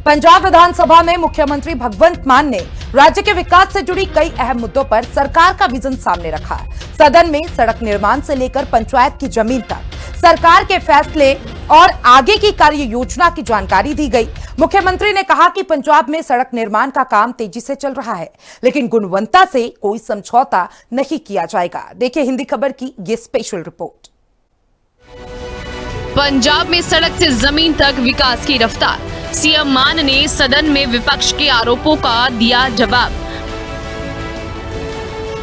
पंजाब विधानसभा में मुख्यमंत्री भगवंत मान ने राज्य के विकास से जुड़ी कई अहम मुद्दों पर सरकार का विजन सामने रखा। सदन में सड़क निर्माण से लेकर पंचायत की जमीन तक सरकार के फैसले और आगे की कार्य योजना की जानकारी दी गई। मुख्यमंत्री ने कहा कि पंजाब में सड़क निर्माण का काम तेजी से चल रहा है, लेकिन गुणवत्ता से कोई समझौता नहीं किया जाएगा। देखिए हिंदी खबर की ये स्पेशल रिपोर्ट। पंजाब में सड़क से जमीन तक विकास की रफ्तार। सीएम मान ने सदन में विपक्ष के आरोपों का दिया जवाब।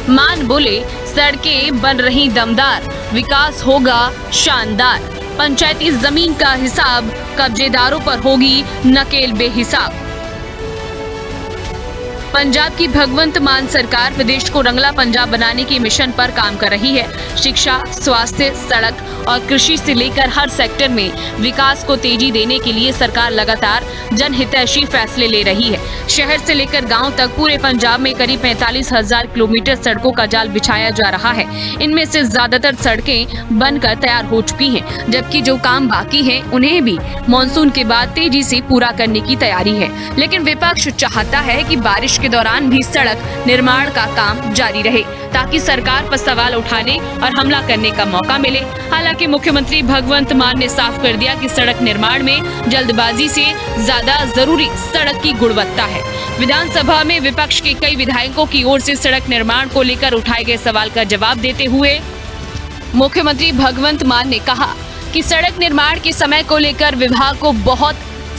मान बोले, सड़कें बन रही दमदार, विकास होगा शानदार। पंचायती जमीन का हिसाब कब्जेदारों पर होगी नकेल बेहिसाब। पंजाब की भगवंत मान सरकार प्रदेश को रंगला पंजाब बनाने की मिशन पर काम कर रही है। शिक्षा, स्वास्थ्य, सड़क और कृषि से लेकर हर सेक्टर में विकास को तेजी देने के लिए सरकार लगातार जनहितैषी फैसले ले रही है। शहर से लेकर गांव तक पूरे पंजाब में करीब 45,000 किलोमीटर सड़कों का जाल बिछाया जा रहा है। इनमें से ज्यादातर सड़कें बनकर तैयार हो चुकी हैं, जबकि जो काम बाकी हैं उन्हें भी मानसून के बाद तेजी से पूरा करने की तैयारी है। लेकिन विपक्ष चाहता है कि बारिश के दौरान भी सड़क निर्माण का काम जारी रहे, ताकि सरकार पर सवाल उठाने और हमला करने का मौका मिले। हालांकि मुख्यमंत्री भगवंत मान ने साफ कर दिया कि सड़क निर्माण में जल्दबाजी से ज्यादा जरूरी सड़क की गुणवत्ता है। विधानसभा में विपक्ष के कई विधायकों की ओर से सड़क निर्माण को लेकर उठाए गए सवाल का जवाब देते हुए मुख्यमंत्री भगवंत मान ने कहा कि सड़क निर्माण के समय को लेकर विभाग को बहुत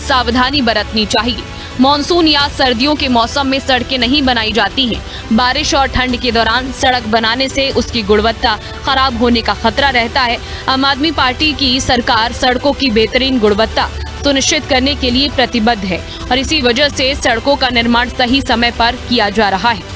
सावधानी बरतनी चाहिए। मॉनसून या सर्दियों के मौसम में सड़कें नहीं बनाई जाती हैं। बारिश और ठंड के दौरान सड़क बनाने से उसकी गुणवत्ता खराब होने का खतरा रहता है। आम आदमी पार्टी की सरकार सड़कों की बेहतरीन गुणवत्ता सुनिश्चित करने के लिए प्रतिबद्ध है और इसी वजह से सड़कों का निर्माण सही समय पर किया जा रहा है।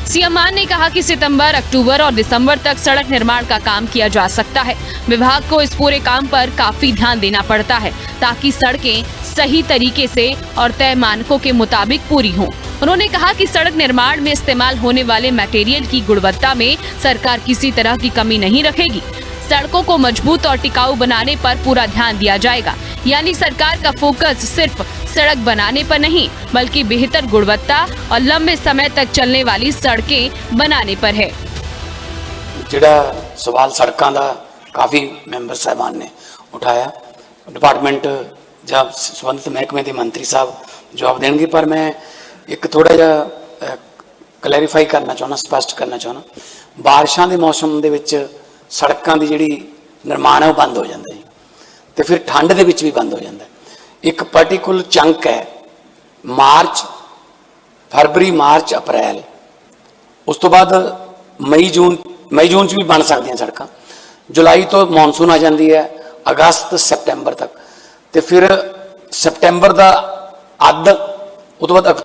सीएम मान ने कहा कि सितंबर, अक्टूबर और दिसंबर तक सड़क निर्माण का काम किया जा सकता है। विभाग को इस पूरे काम पर काफी ध्यान देना पड़ता है, ताकि सड़कें सही तरीके से और तय मानकों के मुताबिक पूरी हों। उन्होंने कहा कि सड़क निर्माण में इस्तेमाल होने वाले मटेरियल की गुणवत्ता में सरकार किसी तरह की कमी नहीं रखेगी। सड़कों को मजबूत और टिकाऊ बनाने पर पूरा ध्यान दिया जाएगा, यानी सरकार का फोकस सिर्फ सड़क बनाने पर नहीं, बल्कि बेहतर गुणवत्ता और लंबे समय तक चलने वाली सड़कें बनाने पर है। जिहड़ा सवाल सड़कों का काफ़ी मैंबर साहबान ने उठाया, डिपार्टमेंट जब संबंधित महकमे के मंत्री साहब जवाब देंगे, पर मैं एक थोड़ा जिहा क्लैरीफाई करना चाहना, स्पष्ट करना चाहना। बारिशों के मौसम के सड़कों की जिहड़ी निर्माण है वो बंद हो जाता है, तो फिर ठंड के भी बंद हो जाता है। एक पर्टिकुलर चंक है मार्च, फरवरी, मार्च, अप्रैल, उस तो बाद मई जून च भी बन सकती सड़क। जुलाई तो मॉनसून आ जाती है, अगस्त सितंबर तक, तो फिर सितंबर का अद्ध, उस तो बाद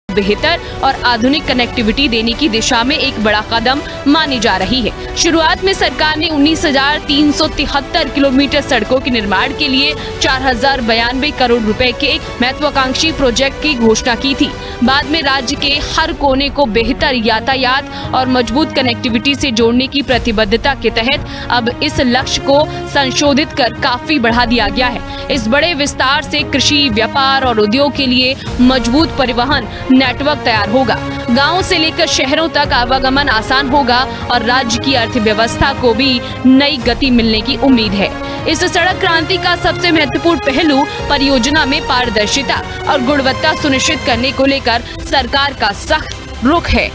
बेहतर और आधुनिक कनेक्टिविटी देने की दिशा में एक बड़ा कदम मानी जा रही है। शुरुआत में सरकार ने 19,373 किलोमीटर सड़कों के निर्माण के लिए 4,092 करोड़ रुपए के महत्वाकांक्षी प्रोजेक्ट की घोषणा की थी। बाद में राज्य के हर कोने को बेहतर यातायात और मजबूत कनेक्टिविटी से जोड़ने की प्रतिबद्धता के तहत अब इस लक्ष्य को संशोधित कर काफी बढ़ा दिया गया है। इस बड़े विस्तार से कृषि, व्यापार और उद्योग के लिए मजबूत परिवहन नेटवर्क तैयार होगा। गांवों से लेकर शहरों तक आवागमन आसान होगा और राज्य की अर्थव्यवस्था को भी नई गति मिलने की उम्मीद है। इस सड़क क्रांति का सबसे महत्वपूर्ण पहलू परियोजना में पारदर्शिता और गुणवत्ता सुनिश्चित करने को लेकर सरकार का सख्त रुख है।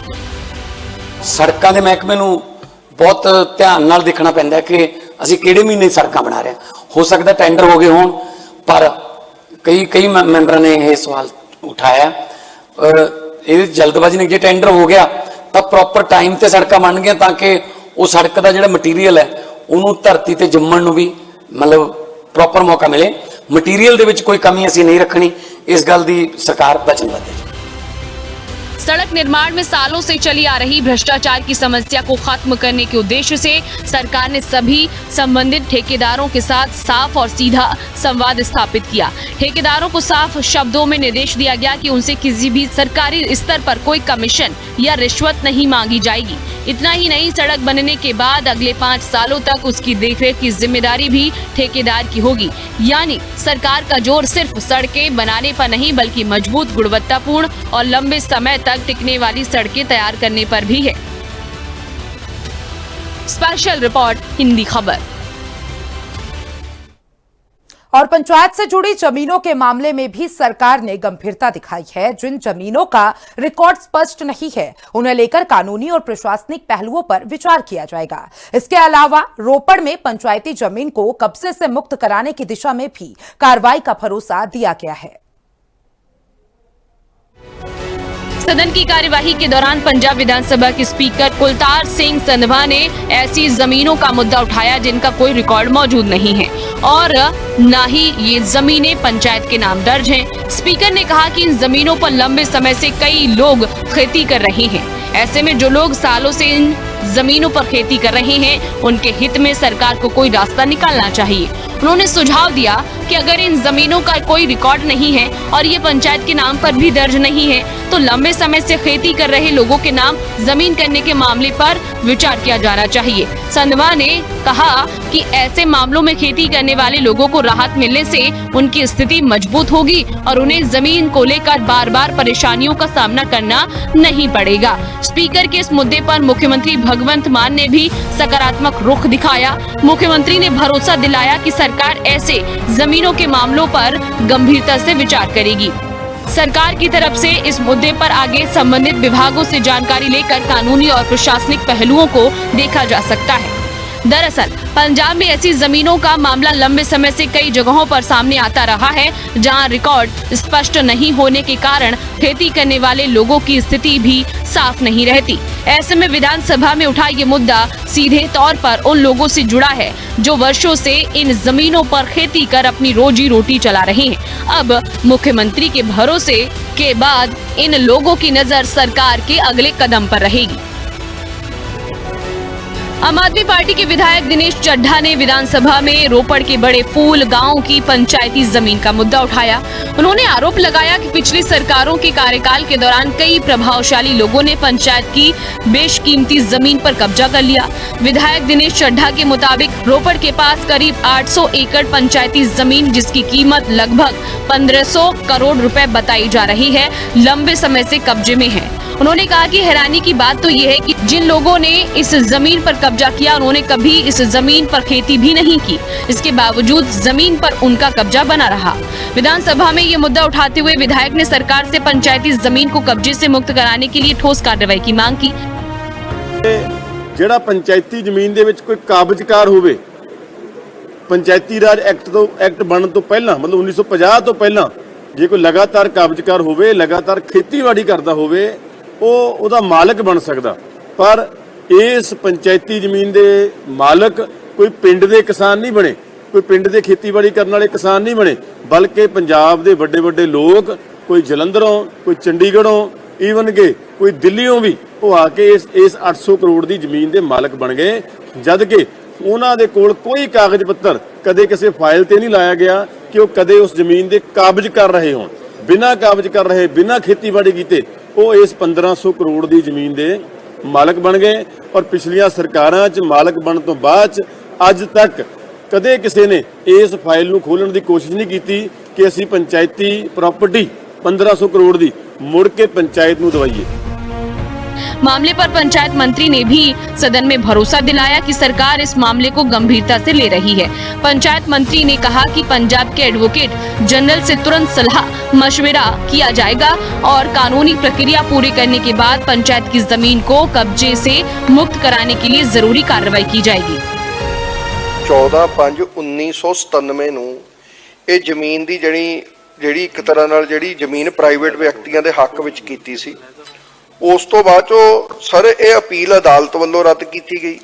सड़कों के महकमे नूं बहुत ध्यान नाल देखना पैंदा है कि असीं किहड़े महीने सड़कां बना रहे हैं। हो सकता टेंडर हो गए होण, पर कई मैंबरां ने यह सवाल उठाया, ये जल्दबाजी ने, जो टेंडर हो गया तो प्रॉपर टाइम ते सड़कां बन गई, ताकि वो सड़क का जिहड़ा मटीरियल है उन्होंने धरती ते जम्मण नूं भी मतलब प्रॉपर मौका मिले। ਮਟੀਰੀਅਲ ਦੇ ਵਿੱਚ ਕੋਈ ਕਮੀ ਅਸੀਂ ਨਹੀਂ ਰੱਖਣੀ, ਇਸ ਗੱਲ ਦੀ ਸਰਕਾਰ ਵਚਨਬੱਧ ਹੈ। सड़क निर्माण में सालों से चली आ रही भ्रष्टाचार की समस्या को खत्म करने के उद्देश्य से सरकार ने सभी संबंधित ठेकेदारों के साथ साफ और सीधा संवाद स्थापित किया। ठेकेदारों को साफ शब्दों में निर्देश दिया गया कि उनसे किसी भी सरकारी स्तर पर कोई कमीशन या रिश्वत नहीं मांगी जाएगी। इतना ही नहीं, सड़क बनने के बाद अगले 5 सालों तक उसकी देखरेख की जिम्मेदारी भी ठेकेदार की होगी। यानी सरकार का जोर सिर्फ सड़कें बनाने पर नहीं बल्कि मजबूत, गुणवत्तापूर्ण और लंबे समय तक टिकने वाली सड़कें तैयार करने पर भी है। स्पेशल रिपोर्ट, हिंदी खबर। और पंचायत से जुड़ी जमीनों के मामले में भी सरकार ने गंभीरता दिखाई है। जिन जमीनों का रिकॉर्ड स्पष्ट नहीं है उन्हें लेकर कानूनी और प्रशासनिक पहलुओं पर विचार किया जाएगा। इसके अलावा रोपड़ में पंचायती जमीन को कब्जे से मुक्त कराने की दिशा में भी कार्रवाई का भरोसा दिया गया है। सदन की कार्यवाही के दौरान पंजाब विधानसभा के स्पीकर कुलतार सिंह संधवा ने ऐसी जमीनों का मुद्दा उठाया जिनका कोई रिकॉर्ड मौजूद नहीं है और न ही ये जमीनें पंचायत के नाम दर्ज हैं। स्पीकर ने कहा कि इन जमीनों पर लंबे समय से कई लोग खेती कर रहे हैं। ऐसे में जो लोग सालों से इन जमीनों पर खेती कर रहे हैं उनके हित में सरकार को कोई रास्ता निकालना चाहिए। उन्होंने सुझाव दिया कि अगर इन जमीनों का कोई रिकॉर्ड नहीं है और ये पंचायत के नाम पर भी दर्ज नहीं है तो लंबे समय से खेती कर रहे लोगों के नाम जमीन करने के मामले पर विचार किया जाना चाहिए। संधवा ने कहा कि ऐसे मामलों में खेती करने वाले लोगों को राहत मिलने से उनकी स्थिति मजबूत होगी और उन्हें जमीन को लेकर बार बार परेशानियों का सामना करना नहीं पड़ेगा। स्पीकर के इस मुद्दे पर मुख्यमंत्री भगवंत मान ने भी सकारात्मक रुख दिखाया। मुख्यमंत्री ने भरोसा दिलाया कि सरकार ऐसे जमीनों के मामलों पर गंभीरता से विचार करेगी। सरकार की तरफ से इस मुद्दे पर आगे संबंधित विभागों से जानकारी लेकर कानूनी और प्रशासनिक पहलुओं को देखा जा सकता है। दरअसल पंजाब में ऐसी जमीनों का मामला लंबे समय से कई जगहों पर सामने आता रहा है जहां रिकॉर्ड स्पष्ट नहीं होने के कारण खेती करने वाले लोगों की स्थिति भी साफ नहीं रहती। ऐसे में विधानसभा में उठा ये मुद्दा सीधे तौर पर उन लोगों से जुड़ा है जो वर्षों से इन जमीनों पर खेती कर अपनी रोजी रोटी चला रहे हैं। अब मुख्यमंत्री के भरोसे के बाद इन लोगों की नजर सरकार के अगले कदम पर रहेगी। आम आदमी पार्टी के विधायक दिनेश चड्ढा ने विधानसभा में रोपड़ के बड़े फूल गांव की पंचायती जमीन का मुद्दा उठाया। उन्होंने आरोप लगाया कि पिछली सरकारों के कार्यकाल के दौरान कई प्रभावशाली लोगों ने पंचायत की बेशकीमती जमीन पर कब्जा कर लिया। विधायक दिनेश चड्ढा के मुताबिक रोपड़ के पास करीब 800 एकड़ पंचायती जमीन जिसकी कीमत लगभग 1500 करोड़ रुपए बताई जा रही है, लंबे समय से कब्जे में है। उन्होंने कहा कि हैरानी की बात तो ये है कि जिन लोगों ने इस जमीन पर कब्जा किया उन्होंने कभी इस जमीन पर खेती भी नहीं की। इसके बावजूद जमीन पर उनका कब्जा बना रहा। विधानसभा में ये मुद्दा उठाते हुए विधायक ने सरकार से पंचायती जमीन को कब्जे से मुक्त कराने के लिए ठोस कार्रवाई की मांग की। ਜਿਹੜਾ ਪੰਚਾਇਤੀ ਜ਼ਮੀਨ ਦੇ ਵਿੱਚ ਕੋਈ ਕਾਬਜ਼ਕਾਰ ਹੋਵੇ, ਪੰਚਾਇਤੀ ਰਾਜ ਐਕਟ ਬਣਨ ਤੋਂ ਪਹਿਲਾਂ ਮਤਲਬ 1950 ਤੋਂ ਪਹਿਲਾਂ ਜੇ ਕੋਈ ਲਗਾਤਾਰ ਕਾਬਜ਼ਕਾਰ ਹੋਵੇ, ਲਗਾਤਾਰ ਖੇਤੀਬਾੜੀ ਕਰਦਾ ਹੋਵੇ, ਉਹ ਉਹਦਾ ਮਾਲਕ ਬਣ ਸਕਦਾ। ਪਰ ਇਸ ਪੰਚਾਇਤੀ ਜ਼ਮੀਨ ਦੇ ਮਾਲਕ ਕੋਈ ਪਿੰਡ ਦੇ ਕਿਸਾਨ ਨਹੀਂ ਬਣੇ, ਕੋਈ ਪਿੰਡ ਦੇ ਖੇਤੀਬਾੜੀ ਕਰਨ ਵਾਲੇ ਕਿਸਾਨ ਨਹੀਂ ਬਣੇ, ਬਲਕਿ ਪੰਜਾਬ ਦੇ ਵੱਡੇ ਵੱਡੇ ਲੋਕ, ਕੋਈ ਜਲੰਧਰੋਂ, ਕੋਈ ਚੰਡੀਗੜ੍ਹੋਂ, ਈਵਨ ਕਿ ਕੋਈ ਦਿੱਲੀੋਂ ਵੀ ਉਹ ਆ ਕੇ ਇਸ 800 ਕਰੋੜ ਦੀ ਜ਼ਮੀਨ ਦੇ ਮਾਲਕ ਬਣ ਗਏ, ਜਦ ਕਿ ਉਹਨਾਂ ਦੇ ਕੋਲ ਕੋਈ ਕਾਗਜ਼ ਪੱਤਰ ਕਦੇ ਕਿਸੇ ਫਾਈਲ ਤੇ ਨਹੀਂ ਲਾਇਆ ਗਿਆ ਕਿ ਉਹ ਕਦੇ ਉਸ ਜ਼ਮੀਨ ਦੇ ਕਾਬਜ਼ ਕਰ ਰਹੇ ਹੋਣ। ਬਿਨਾਂ ਕਾਬਜ਼ ਕਰ ਰਹੇ, ਬਿਨਾਂ ਖੇਤੀਬਾੜੀ ਕੀਤੇ ਉਹ ਇਸ 1500 ਕਰੋੜ ਦੀ ਜ਼ਮੀਨ ਦੇ ਮਾਲਕ ਬਣ ਗਏ। ਔਰ ਪਿਛਲੀਆਂ ਸਰਕਾਰਾਂ 'ਚ ਮਾਲਕ ਬਣਨ ਤੋਂ ਬਾਅਦ 'ਚ ਅੱਜ ਤੱਕ ਕਦੇ ਕਿਸੇ ਨੇ ਇਸ ਫਾਈਲ ਨੂੰ ਖੋਲ੍ਹਣ ਦੀ ਕੋਸ਼ਿਸ਼ ਨਹੀਂ ਕੀਤੀ ਕਿ ਅਸੀਂ ਪੰਚਾਇਤੀ ਪ੍ਰਾਪਰਟੀ 1500 ਕਰੋੜ ਦੀ मुड़ के पंचायत नूं दवाइए। मामले पर पंचायत मंत्री ने भी सदन में भरोसा दिलाया कि सरकार इस मामले को गंभीरता से ले रही है। पंचायत मंत्री ने कहा कि पंजाब के एडवोकेट जनरल से तुरंत सलाह मशविरा किया जाएगा और कानूनी प्रक्रिया पूरी करने के बाद पंचायत की जमीन को कब्जे से मुक्त कराने के लिए जरूरी कार्रवाई की जाएगी। 14/5/1997 ਨੂੰ ਇਹ ਜ਼ਮੀਨ ਦੀ ਜਿਹੜੀ ਇੱਕ ਤਰ੍ਹਾਂ ਨਾਲ ਜਿਹੜੀ ਜ਼ਮੀਨ ਪ੍ਰਾਈਵੇਟ ਵਿਅਕਤੀਆਂ ਦੇ ਹੱਕ ਵਿੱਚ ਕੀਤੀ ਸੀ, ਉਸ ਤੋਂ ਬਾਅਦ ਚੋਂ ਸਰ ਇਹ ਅਪੀਲ ਅਦਾਲਤ ਵੱਲੋਂ ਰੱਦ ਕੀਤੀ ਗਈ।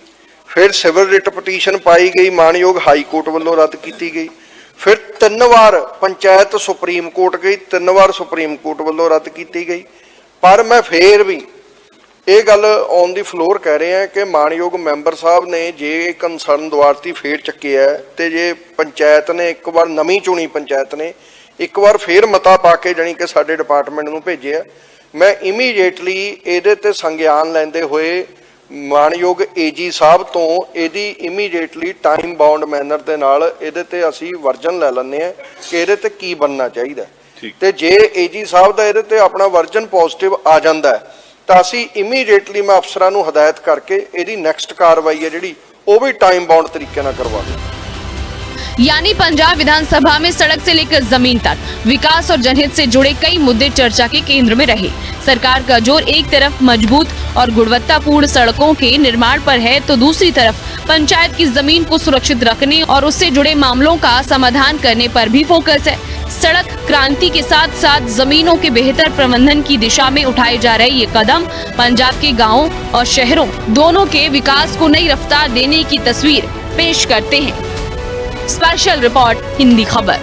ਫਿਰ ਸਿਵਲ ਰਿਟ ਪਟੀਸ਼ਨ ਪਾਈ ਗਈ, ਮਾਨਯੋਗ ਹਾਈ ਕੋਰਟ ਵੱਲੋਂ ਰੱਦ ਕੀਤੀ ਗਈ। फिर 3 वार पंचायत सुप्रीम कोर्ट गई, 3 वार सुप्रीम कोर्ट वालों रद्द की गई। पर मैं फिर भी ये गल ऑन दी फ्लोर कह रहे हैं कि मानयोग मैंबर साहब ने जे कंसर्न द्वारती फेर चुके है, तो जे पंचायत ने एक बार नवीं चुनी पंचायत ने एक बार फिर मता पा के जानी कि साडे डिपार्टमेंट नूं भेजिया, मैं इमीडिएटली इहदे ते संज्ञान लैंदे होए मानयोग एजी साहब तो इहदी इमीडिएटली टाइम बाउंड मैनर दे नाल इहदे ते असीं वर्जन लै लैंदे आ कि इहदे ते की बनना चाहिए। ते जे एजी साहब दा इहदे ते अपना वर्जन पॉजिटिव आ जांदा है तां असीं इमीडिएटली मैं अफसरां नूं हदायत करके इहदी नैक्सट कार्रवाई है जिहड़ी वो भी टाइम बाउंड तरीके नाल करवा दें। यानी पंजाब विधानसभा में सड़क से लेकर जमीन तक विकास और जनहित से जुड़े कई मुद्दे चर्चा के केंद्र में रहे। सरकार का जोर एक तरफ मजबूत और गुणवत्तापूर्ण सड़कों के निर्माण पर है, तो दूसरी तरफ पंचायत की जमीन को सुरक्षित रखने और उससे जुड़े मामलों का समाधान करने पर भी फोकस है। सड़क क्रांति के साथ साथ जमीनों के बेहतर प्रबंधन की दिशा में उठाए जा रहे ये कदम पंजाब के गाँवों और शहरों दोनों के विकास को नई रफ्तार देने की तस्वीर पेश करते हैं। स्पेशल रिपोर्ट हिंदी खबर।